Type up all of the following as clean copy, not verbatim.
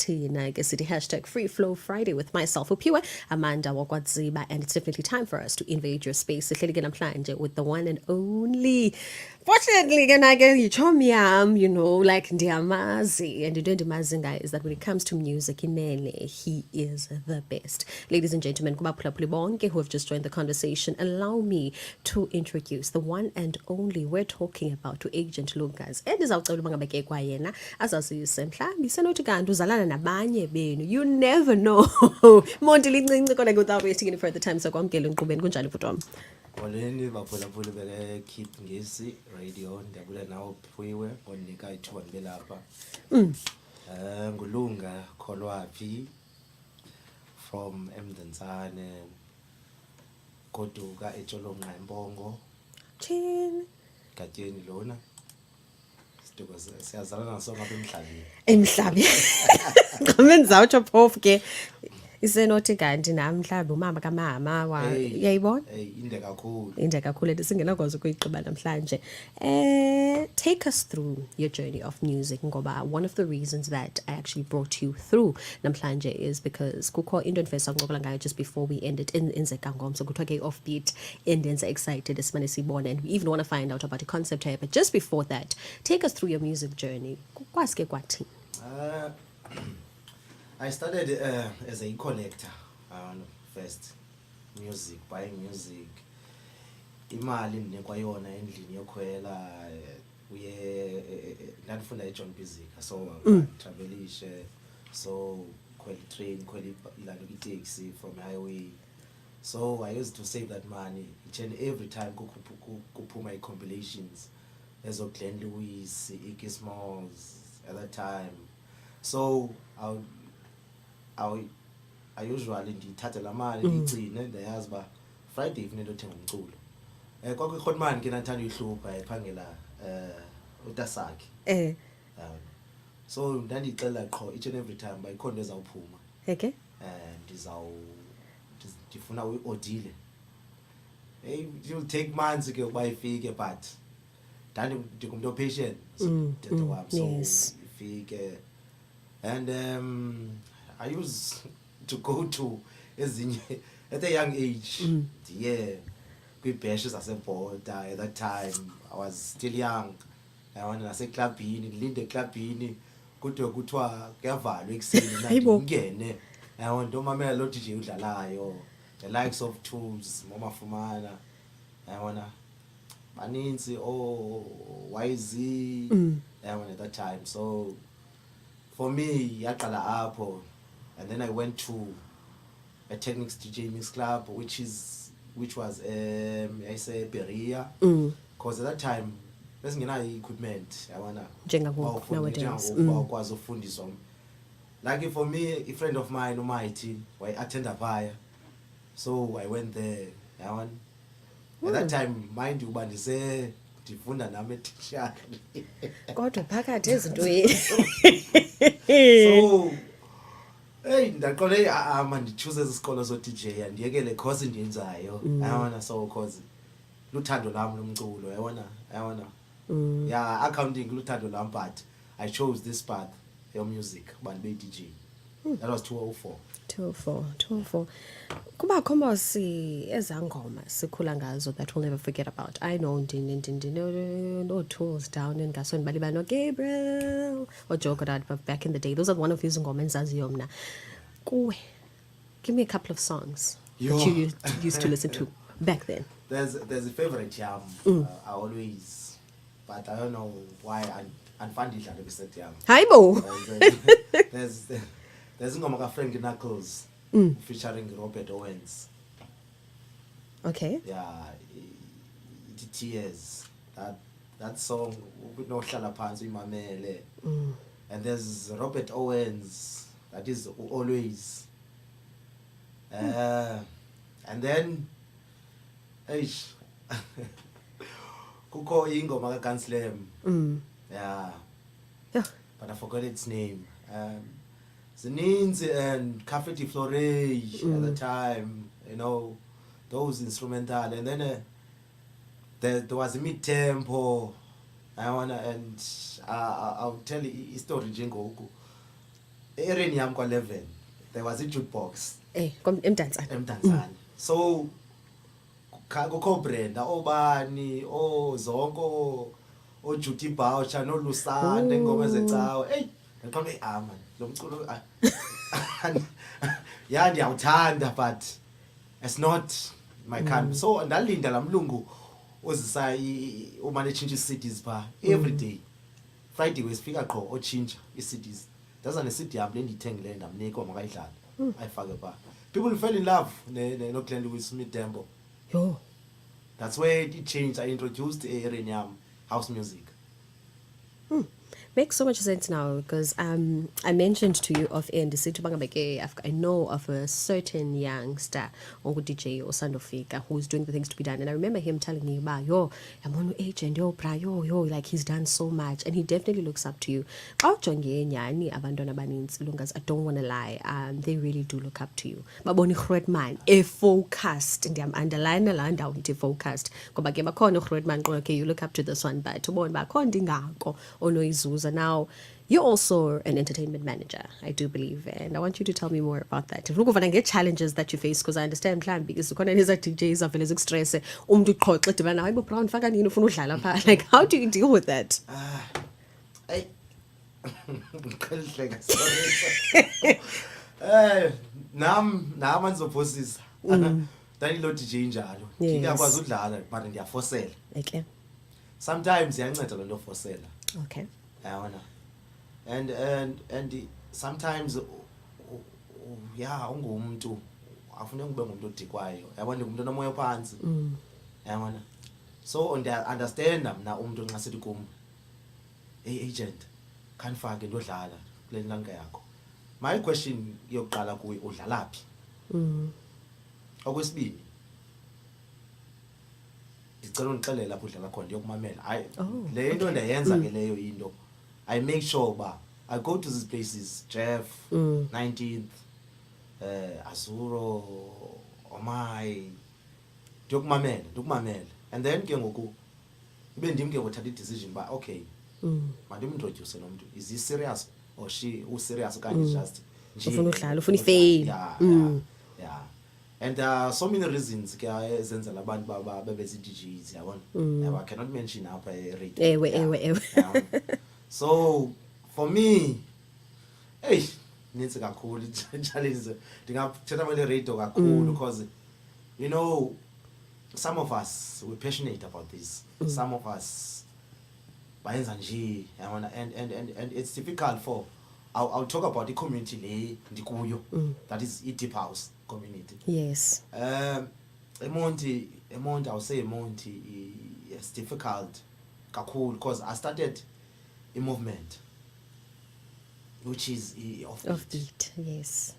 Tina City hashtag Free Flow Friday with myself, Upiwe, Amanda Wakwadziba, and it's definitely time for us to invade your space. With the one and only. Fortunately, you know, like Ndiamazi, and the Ndiamazi guy is that when it comes to music, he is the best. Ladies and gentlemen, who have just joined the conversation, allow me to introduce the one and only we're talking about to Agent LUNGAZ. You never know. Without wasting any further time, so Molweni baphulaphuli beke keep ngesi radio ndiyabula nawe Phwiwe onika ithuba ndibe lapha. Ngulunga Kholwaphi from Emdantsane Goduka eTsholonqa eMpongo. Chin. Gatyeni lona. Siduko siyazalana sonke apha emhlabeni. Ngamenza utsho phofu ke. Isenothi kanti namhlanje umama kamama uyayibona inde kakhulu ndisingekwazi ukuyigqiba namhlanje. Take us through your journey of music ngoba one of the reasons that I actually brought you through namhlanje is because kukho into endifisa ukuncokola ngayo just before we end it inzeka ngomso kuthiwa ke offbeat endenza excited esimane siyibona, and we even want to find out about the concept here, but just before that, take us through your music journey. Kwaske kwathini? I started as a collector first, music, buying music. Imali ndinikwa yona endlini yokhwela uye ndandifunda eJohn Bizika, so travelishe, so khwela train, khwela itaxi from highway. So I used to save that money each and every time kuphuma compilations ezo Glenn Lewis, Iggy Smalls at that time. So I usually ndithatha la mali ndigcine ndayazi ba Friday kufanele uthenga umculo. Kwakuyikhonmani ke nathanda uyihlupha ephangela utasakhe. So ndandixela qho each and every time ba ikhona ezawuphuma. Okay. Ndifuna uyiodile. It will take months ke ukuba ifike, but ndikumuntu patient so ifike. And I used to go to ezinye at a young age. Yeah, kwi-bashes zaseBhoda. At that time I was still young. Yabona naseklabhini ngilinde eklabhini kodwa kuthiwa kuyavalwa ekuseni nathi ngene. Yabona ndomamela lo DJ udlalayo, the likes of Tools, Mama Fumana. Yabona baninzi YZ. Yabona at that time. So for me yaqala apho, and then I went to a Technics DJ Mix Club which was I say Beria, because at that time besingena equipment yabona nowadays bakwazi ufundiswa. Like for me, a friend of mine uMighty why attend phaya, so I went there yabona. At that time mind you uba ndifunda nami etishari kodwa phakathi ezintweni. So hey ndaqole mandichoose isikolo so DJ andiyekele course endiyenzayo yabona, so cause luthando lami lomculo yabona. Yeah, accounting luthando lami, but I chose this path, your music, but be DJ. That was 2004. 204 kuba khombo ezangoma sikhula ngazo that we'll never forget about. I know no Tools down in Gaston Baliba, no Gabriel or Jogodad, but back in the day those are one of his ngoma enzaziyo mna kuwe. Give me a couple of songs that you used to listen to back then. There's a favorite jam I always, but I don't know why I find it like a jam. Hi Bo. There's ngoma ka Frank Knuckles featuring Robert Owens. Okay. Yeah, Tears. That song nohlala phansi imamele. And there's Robert Owens, that is Always. And then kukho ingoma ka Gunslam. Yeah. But I forgot its name. Zininzi and Cafe de Flore at the time, you know, those instrumental. And then there was a mid-tempo. I'll tell you a story, Jingo. e-areni yam kwa-11 there was a jukebox emdantsane. emdantsane. So kukho Brenda, obani, zonke, oJudy Boucher, noLusande, ingoma zecawe. Eyi, ngaqonda man, lo mculo yeah ndiyawuthanda but it's not my kind. So ndalinda la mlungu ozisa umane etshintsha ii-CDs phaa every day. Friday wesifika qho otshintsha ii-CDs. Ndaza ne-CD yam le ndiyithengileyo ndamnika makayidlale ayifake phaa. People fell in love no-Glenn Lewis Midembo. Yo. That's where it changed. I introduced e-areni yam house music. Makes so much sense now because I mentioned to you off air and I know of a certain youngster or DJ or Sandofika who's doing the things to be done, and I remember him telling me about yo, I'm on agent, yo, like he's done so much, and he definitely looks up to you. LUNGAZ, I don't want to lie, they really do look up to you. Baboni man, a focused, and I'm underline down to focused. Okay, you look up to this one, but now you're also an entertainment manager, I do believe, and I want you to tell me more about that. Look over and get challenges that you face, because I understand plan because the DJs are feeling stress. Like, how do you deal with that? Nam andizophosisa ndandiloo DJ njalo ndiyakwazi udlala but ndiyafosela. Okay. Sometimes iyanceda loo nto ofosela. Okay. Yabona. And sometimes yeah ungumntu afuneka ube ngumuntu odikwayo, yabona, ngumuntu onomoya phansi, yabona. So ndiya-understanda mna umntu nxa sithi kum, hey agent, khanifake ndodlala kule nlanka yakho. My question yokuqala kuye, udlala phi? Okwesibini, ndicela undixelele lapho udlala khona ndiyokumamela. Hayi, le nto ndayenza ke leyo into. I make sure ba I go to these places, Jeff, 19th, Azuro, Omai, ndiyokumamela. And then ke ngoku ibe ndim ke ngothatha i-decision ba okay, mandimintroduce nomntu. Is he serious or she serious okanye just ufuna udlala, ufuna ifame? Yeah. And so many reasons ke ezenzela abantu bebezi-DJs, yabona. I cannot mention apha e-radio. Ewe. So for me, hey, nintsi kakhulu challenges. Ndingathetha ngale radio kakhulu because you know some of us we're passionate about this. Some of us bayenza nje, yabona, and it's difficult for I'll talk about the community le ndikuyo, that is DEEPHOUSE community. Yes. Emonti, I'll say Emonti, it's difficult kakhulu because I started a movement which is Offbeat, yes.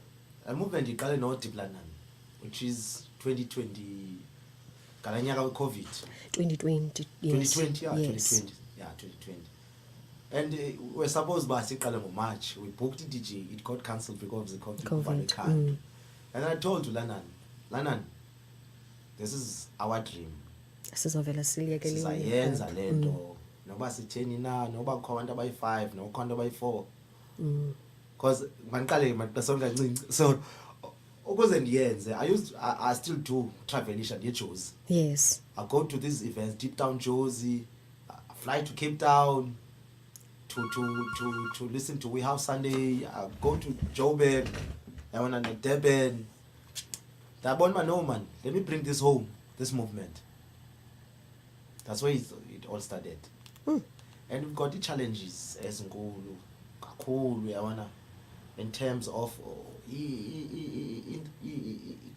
A movement iqale no Deep London, which is 2020, kalanyaka COVID. 2020, yes. 2020, yeah, yes. 2020. Yeah, 2020. And we're supposed by March. We booked the DJ. It got cancelled because of the COVID. And I told to Lanan, this is our dream. Sizayenza lento. Noba sitheni na, noba kukho abantu abayi-5, noba kukho abantu abayi-4. Because mandiqale maxesonke kancinci. So ukuze ndiyenze, I still do travelisha ndiye-Jozi. Yes. I go to these events, deep down Jozi, fly to Cape Town to listen to We House Sunday. I go to Joburg, I want to Durban. That one man, no man, let me bring this home, this movement. That's where it all started. And we've got the challenges as cool, in terms of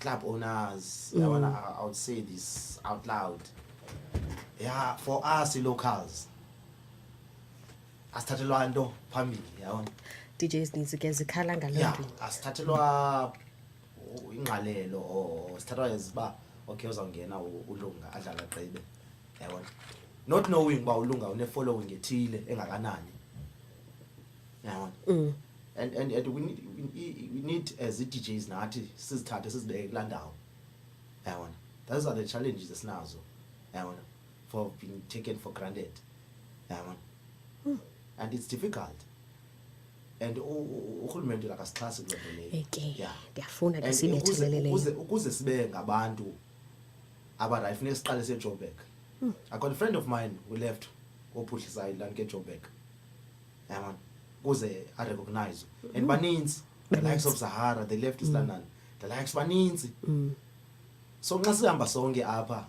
club owners. I would say this out loud. Yeah, for us, the locals. Asithathelwa nto phambili, yabona. DJs needs against the kalanga. Yeah, asithathelwa ingqalelo or sithathwa as ba okay uzawungena uLunga adlala gqibe, yabona. Not knowing ba uLunga une following ethile engakanani, yabona. And we need as DJs nathi sizithathe sizibeke kulaa ndawo, yabona. Those are the challenges esinazo, yabona, for being taken for granted, yabona. And it's difficult. and urhulumente akasixhasi kuloo nto leyo. Okay. Yeah. Ndiyafuna ke And sibetheleleleyo. ukuze sibe ngabantu abarayi funeka siqale seJoburg. I got a friend of mine who left ophuhlisa iland keJoburg. Yeah man. Kuze I recognize. And baninzi the likes of Sahara they left East London. The likes baninzi. So nxa sihamba sonke apha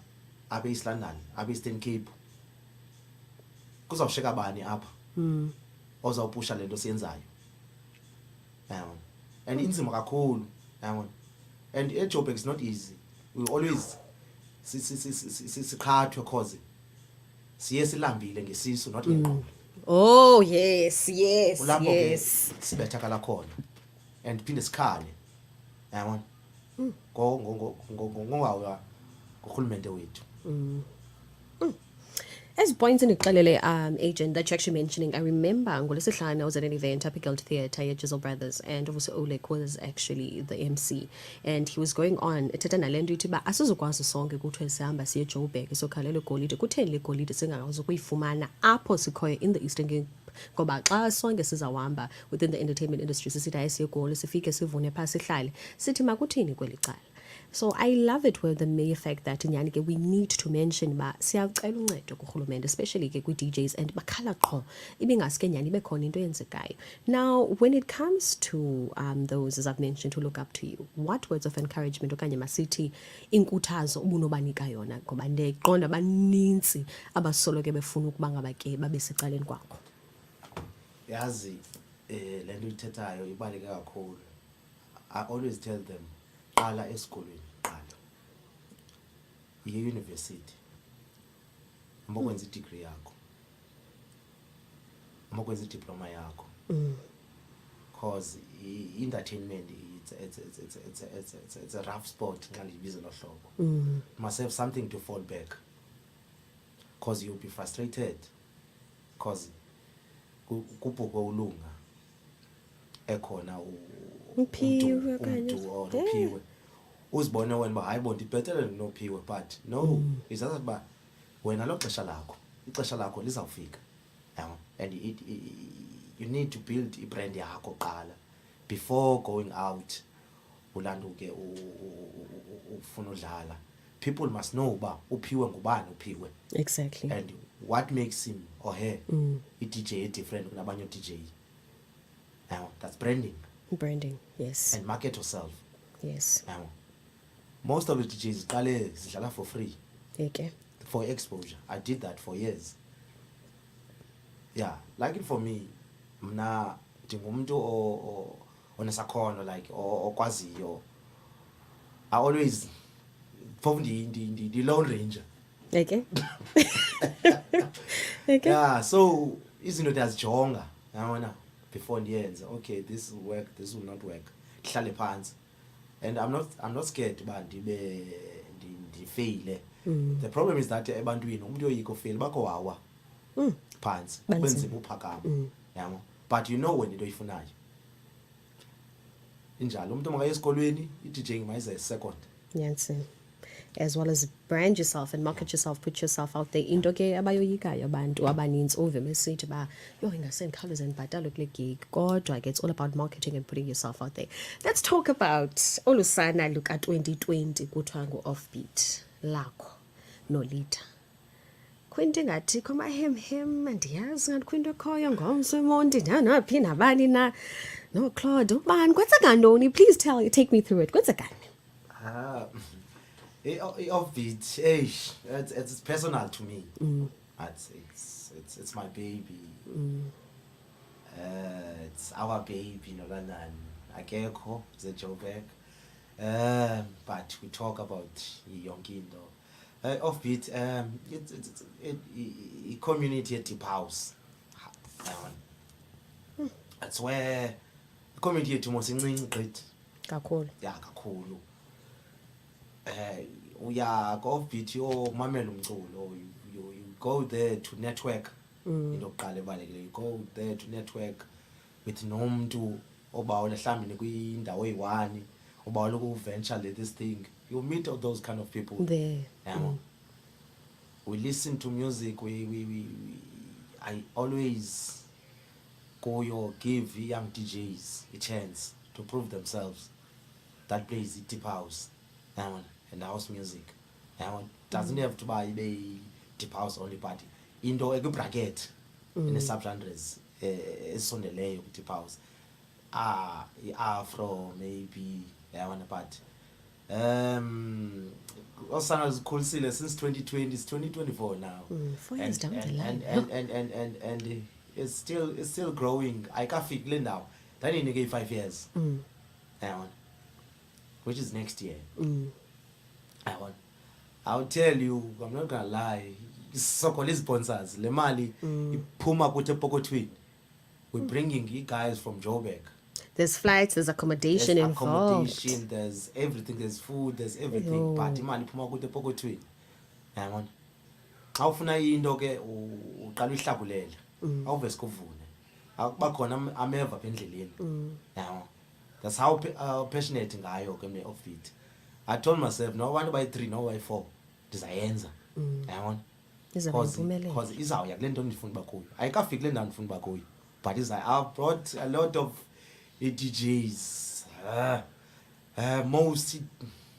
abe East London, abe Eastern Cape. Kuzawusheka bani apha? Ozawupusha lento siyenzayo. Yeah. And inzima kakhulu. Yeah. And eJoburg is not easy. We always siqhathwe cause siye silambile ngesisu not ngengqondo. Oh yes, yes, Ulapho ke yes. sibethakala khona. And phinde sikhale. Yabona? Ngowawa kurhulumente wethu. As points in the agent that you're actually mentioning, I remember ngolesihlanu I was at an event at Guild Theatre at Jizzle Brothers, and obviously Oleg was actually the MC, and he was going on ethetha nalento ithi ba asizokwazi sonke kuthiwe sihamba siye Joburg sokhalela igolide kutheni le golide singakwazi ukuyifumana apho sikhoyo in the Eastern Cape. Ngoba xa sonke sizawuhamba within the entertainment industry sisithi hayi siye eGoli sifike sivune phaa sihlale sithi makuthini kweli cala. So I love it with the mere fact that nyani ke we need to mention ba siyacela uncedo kurhulumente especially ke kwi-DJs and bakhala qho ibingaske nyani ibe khona into eyenzekayo. Now when it comes to those as I've mentioned who look up to you, what words of encouragement okanye masithi inkuthazo ubunobanika yona ngoba ndiqonda baninzi abasoloke befuna ukuba ngaba ke babe secaleni kwakho. Yazi lento ithethayo ibaleke kakhulu. I always tell them qala esikolweni qala university mokwenza degree yakho mokwenza diploma yakho cause entertainment it's a rough sport xa ndiyibiza lo hlobo. Must have something to fall back cause you'll be frustrated cause kubhukwe ulunga ekhona Uphiwe umntu ophiwe uzibone wena ba hayi bo ndibhetele nophiwe but no izaza ba wena lo xesha lakho ixesha lakho lizawufika. And you need to build ibrand yakho qala before going out ulanduke ufuna udlala. People must know ba uphiwe ngubani uphiwe Exactly. and what makes him or her i-DJ different kunabanye DJ. That's branding. Branding, yes. And market yourself. Yes. Most of the DJs qale zidlala for free. Okay. For exposure. I did that for years. Yeah, like it for me, mna ndingumuntu onesakhono like okwaziyo. I always from the Lone Ranger. Okay. Okay. Yeah, so izinto ndiyazijonga yabona before ndiyenze. Okay, this will work, this will not work. Ndihlale phansi. And I'm not scared ba ndibe ndifaile. The problem is that ebantwini umuntu oyiko fail bakho wawa. Phansi kwenzima uphakama. Yabo. But you know when into oyifunayo. Injalo umuntu makaye esikolweni i-DJing mayize second. Yes. As well as brand yourself and market yourself, put yourself out there. Into ke abayoyikayo abantu abaninzi ove besithi ba yo ingasend colors and bhatalo kule gig. Kodwa it's all about marketing and putting yourself out there. Let's talk about olusana look at 2020 kuthiwa ngu-offbeat lakho noLita. Kwinto ngathi khoma hem ndiyazi ngathi kwinto ekhoyo ngomso Monty nanaphi nabani na no Claude ubani kwenzeka ntoni? Please take me through it. Kwenzekani? Offbeat, it's personal to me. It's my baby. It's our baby, no London. Akekho zeJoburg. But we talk about Yonkindo. Offbeat, it's a community at DEEPHOUSE. That's where the community at Mosinqinqi gqitha. Kakhulu. Yeah, kakhulu. Uya offbeat yo mamela umculo, you go there to network into oqala ebalekile, you go there to network with nomuntu obawela mhlawumbe kwindawo eyi-1 obawela ukuventure this thing, you meet all those kind of people There. we listen to music, I always kuyo give young DJs a chance to prove themselves that plays deep house and house music doesn't have to buy the deep house only party into ekwibracket ine-subgenres esondeleyo ku-deep house i-afro maybe yabona but osana zikhulisile since 2020 it's 2024 now 4 years down the line. and it's still growing ayikafiki kule ndawo ndandinike i-5 years yabona which is next year yabona I'll tell you, I'm not gonna lie, so-called sponsors le mali iphuma kuthi epokothweni. We're bringing you guys from Joburg. There's flights, there's accommodation There's involved. accommodation, there's everything, there's food, there's everything. But imali iphuma kuthi epokothweni. Yabona. Xa ufuna into ke uqala uhlakulela. Awuve sikuvune. Akuba khona ameva apha endleleni. Yabona. That's how passionate ngayo ke me offbeat. I told myself no abantu by 3 no by 4 ndizayenza. Yabona. Because izawuya kule nto ndifuna uba kuyo. Ayikafiki kule ndawo ndifuna uba kuyo. But I've brought a lot of DJs.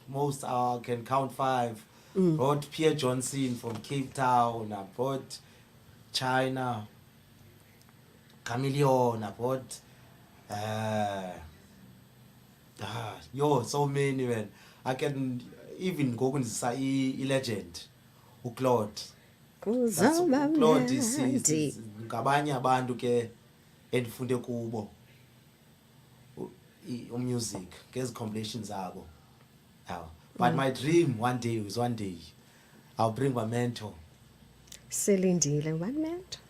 Most I can count 5. Brought Pierre Johnson from Cape Town. I brought China. Chameleon. I brought so many, man. I can even go and say legend. Claude. Claude is ngabanye abantu ke endifunde kubo music ngezi compilations zabo. But my dream one day I'll bring my mentor. Silindile one mentor.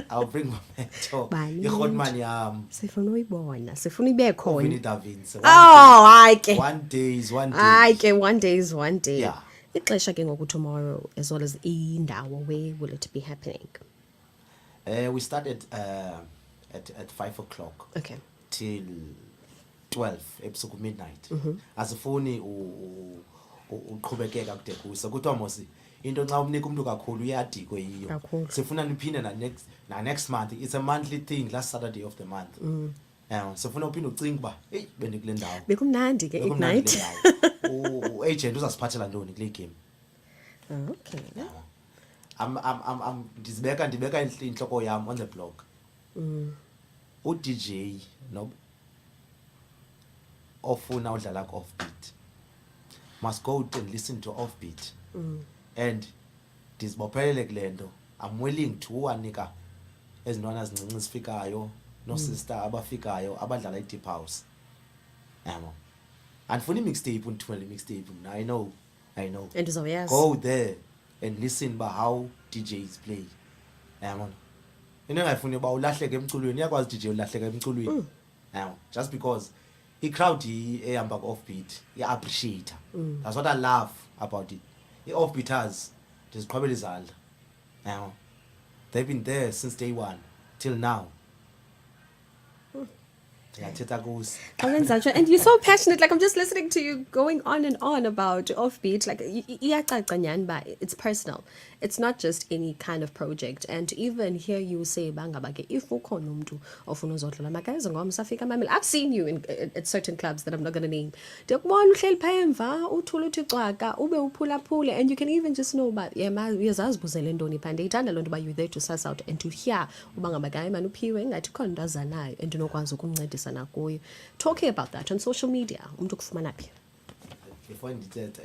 I'll bring my mentor. I-hotman yam. Sifuna uyibona, sifuna ibe khona. One day is one day. Hayi ke one day is one day. Yeah. Ixesha ke ngoku tomorrow as well as indawo, where will it be happening? We started at 5 o'clock. Okay. Till 12 ebusuku midnight. Asifuni uqhubekeka kude kuse kuthiwa mosi into xa umnika umuntu kakhulu uyadikwe yiyo. Sifuna niphinde na next month. It's a monthly thing, last Saturday of the month. Sifuna uphinde ucinga uba hey bendikule ndawo. Bekumnandi ke ignite. Agent uzasiphathela ntoni kule game. Okay. Ndibeka inhloko yam on the block. DJ no ofuna udlala offbeat must go and listen to offbeat and ndizibophelele kule nto. I'm willing to uwanika ezintwana ezincinci zifikayo no sister abafikayo abadlala i-deep house. Yabo. Andifuni mixtape undithumele mixtape. I know. And uzawuyazi. Go there and listen about how DJs play. Yabo. Into engayifuni uba ulahleke emculweni. Iyakwazi DJ ulahleka emculweni. Just because i-crowd ehamba ku-offbeat iya-appreciate. That's what I love about it. I-offbeaters ndiziqhwabela izandla. They've been there since day one till now. And you're so passionate, like I'm just listening to you going on and on about offbeat, like it's personal. It's not just any kind of project. And even here you say if I've seen you at certain clubs that I'm not going to name, and you can even just know about you're there to suss out and to hear talking about that on social media. Before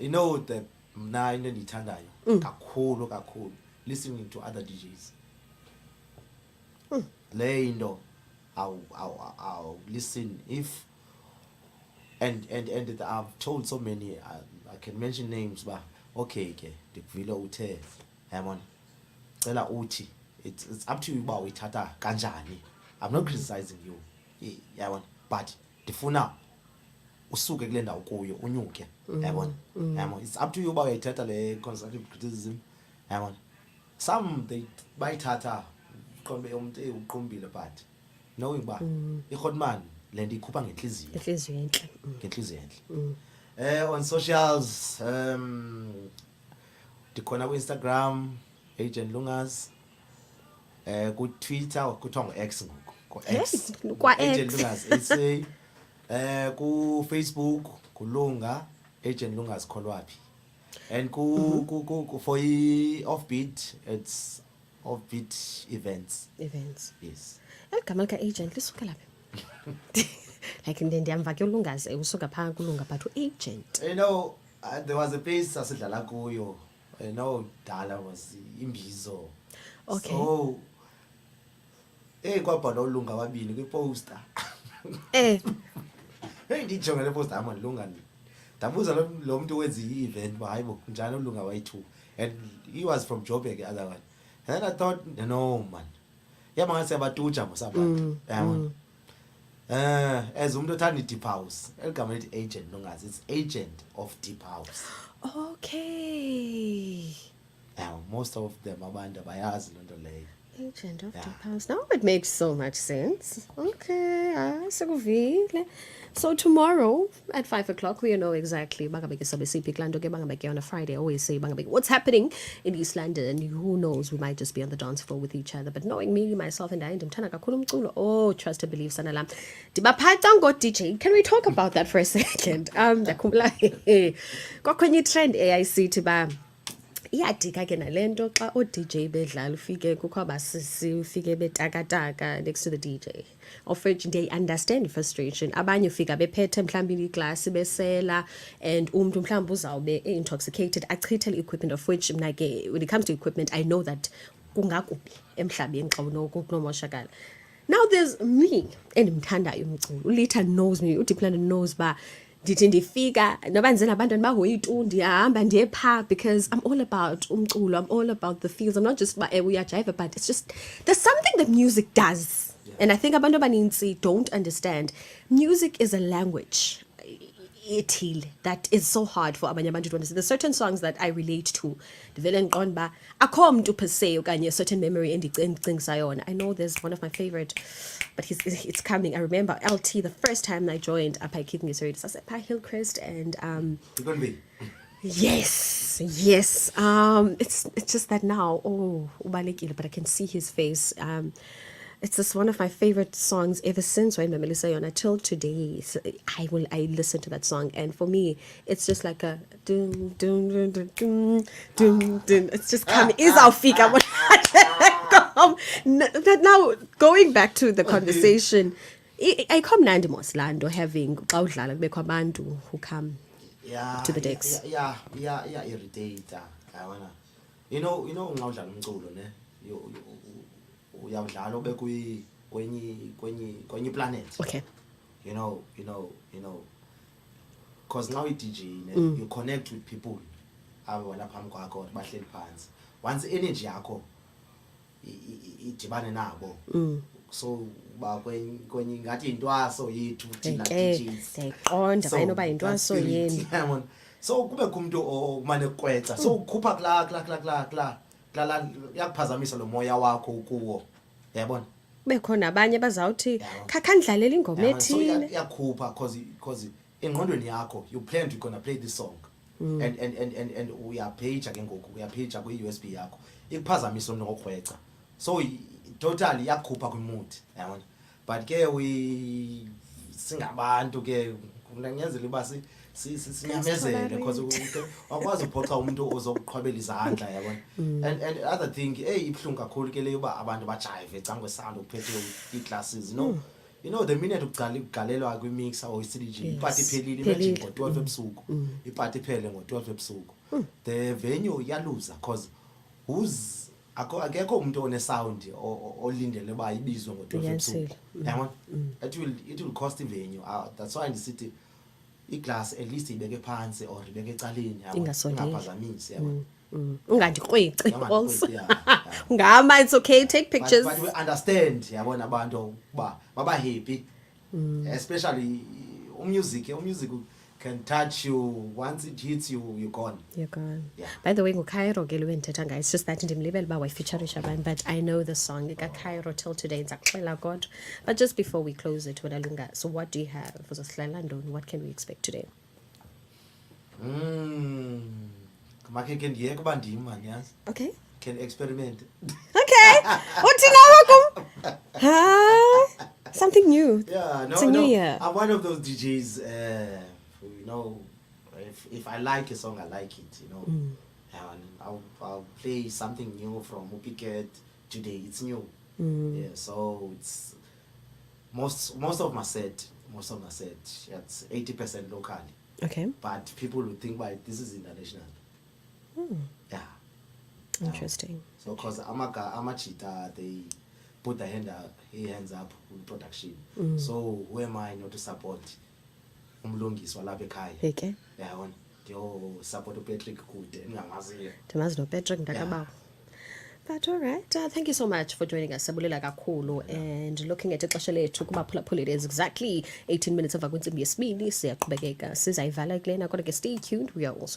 you know that mna into endiyithandayo kakhulu listening to other DJs. Le into I'll listen if and I've told so many I can mention names but okay ndikuvile uthe yabona cela uthi it's up to you uba uyithatha kanjani. I'm not criticizing you yabona but ndifuna usuke kule ndawo kuyo unyuke yabona. It's up to you uba uyayithatha le constructive criticism yabona. Some they bayithatha qombe umuntu uqombile but knowing ba i-hotman le nto ikhupha ngenhliziyo enhle. On socials ndikhona ku-Instagram agent LUNGAZ, ku-Twitter kuthiwa ngu-X ngoku X Kwa-X. Agent Lungas SA ku Facebook kulunga Agent Lungas Kholwapi and ku for offbeat it's offbeat events. Yes. Eligama lika-agent lisuka laphi? Like ndiyamva ke uLungazi usuka phaa kulunga but u-agent. You know, there was a place sasidlala kuyo. You know, dala was Imbizo. Okay. So, kwabhala uLunga wabini kwiposter. Eh. Hey, ndijonge le poster ama Lunga. Ndabuza lo muntu wenza i-event ba hayibo njani uLunga wayi2 and he was from Joburg the other one. And then I thought, no man. Yama ngase abatuja mosabantu. Yabona. As umuntu othanda DEEPHOUSE, eligama lithi Agent Lungas, it's agent of DEEPHOUSE. Okay. Most of them abantu bayazi lento leyo. Agent of DEEPHOUSE. Now it makes so much sense. Okay, sekuvile. So tomorrow at 5 o'clock, we know exactly bangabeke sabe siphi kulando ke bangabeke on a Friday. I always say bangabeke what's happening in East London. Who knows? We might just be on the dance floor with each other. But knowing me, myself, and I, ndimthanda kakhulu umculo. Oh, trust and believe sana lam. Ndibaphatha ngo DJ. Can we talk about that for a second? Ndakhumbula kwakhona trend AIC ba. Iyadika ke nalento xa o-DJ bedlala ufike kukho abasisi ufike betakataka next to the DJ. Of which they understand frustration. Abanye ufika bephethe mhlawumbi iglasi besela and umuntu mhlawumbi uzawube intoxicated achithe equipment of which mna ke when it comes to equipment I know that kungakubi emhlabeni xa kunomoshakala. Now there's me endimthandayo umculo. Ulitha knows me, uDeepland knows ba ndithi ndifika noba ndize nabantwana bahoya itu ndiyahamba ndiye phaa because I'm all about umculo, I'm all about the feels. I'm not just uyajiva but it's just there's something that music does. And I think abantu abaninzi don't understand. Music is a language that is so hard for abanye abantu to understand. There's certain songs that I relate to. Ndivele ndiqonda ba akho mntu per se okanye a certain memory endicingisa yona. I know there's one of my favorite, but it's coming. I remember LT the first time I joined up Keith Ngiseri sasepha Hillcrest and yes. It's just that now ubalekile but I can see his face. It's just one of my favorite songs ever since when Melissa Yona till today. So I listen to that song and for me it's just like a dum dum dum dum dum dum dum. It's just coming. Is our fika. But now going back to the conversation, I come Nandi Moslando having Baudlala Bekomandu who come to the decks. Yeah, irritator. I wanna you know ngawudlala umculo ne uyawudlala obe kwenye planet. Okay. You know cause now DJ you connect with people abo lapha kwakho bahleli phansi once energy yakho idibane nabo so ba kwenye ngathi intwaso yethu thina DJs ndiqonda bayinoba intwaso yeni so kube kumuntu omane kwetsa so ukhupha kla yakuphazamisa lo moya wakho kuwo yabona bekhona abanye bazawuthi khandlalela ingoma ethile yakhupha cause engqondweni yakho you plan to gonna play this song and uyapage ke ngoku uyapage ku USB yakho ikuphazamisa nokukhweca so totally yakhupha kwimood yabona but ke singabantu ke kunanyezela uba sinyamezele because akwazi uphoxa umuntu ozokuqhwabela izandla yabona and other thing ibhlungu kakhulu ke leyo ba abantu bajive ecangwe sound ukuphethe iclasses you know the minute ugalelwa kwi mixer or CDJ iparty phelile imagine ngo12 ebusuku iparty phele ngo12 ebusuku the venue yaluza because akekho umuntu one sound olindele ba ibizwe ngo12 ebusuku yabona it will cost the venue that's why the city iglass at least ibeke phansi or ibeke ecaleni ingaphazamisi yabona ungandikrwici also ngama it's okay take pictures but we understand yabona abantu ba baba happy especially music can touch you once it hits you you're gone yeah. By the way nguKairo ke lwenthetha ngayo it's just that ndimlibele ba wayifeatureisha abantu but I know the song ikaKairo till today ndizakuxela God but just before we close it wena Lunga so what do you have uzosihlalela ntoni what can we expect today makeke ndiye kuba ndim man yazi okay can experiment okay uthina wakum ha Something new. Yeah, no, It's a new no. year. I'm one of those DJs. You know, if I like a song, I like it. You know, and I'll play something new from Upiket today. It's new. Yeah, so it's most of my set. It's 80% local, Okay. but people will think, "Why this is international." Yeah. Interesting. So, cause Amachita, they put hands up with production. So, who am I not to support? Umlungis walapha ekhaya. Okay. Yabona. Ndio support uPatrick kude engamaziyo. Ndimazi noPatrick Ndakabawo. But all right, thank you so much for joining us. Sabulela kakhulu and looking at ixesha lethu kuba phulaphula it is exactly 18 minutes emva kwentsimbi yesibini. Siyaqhubekeka sizayivala kulena kodwa ke stay tuned. We are also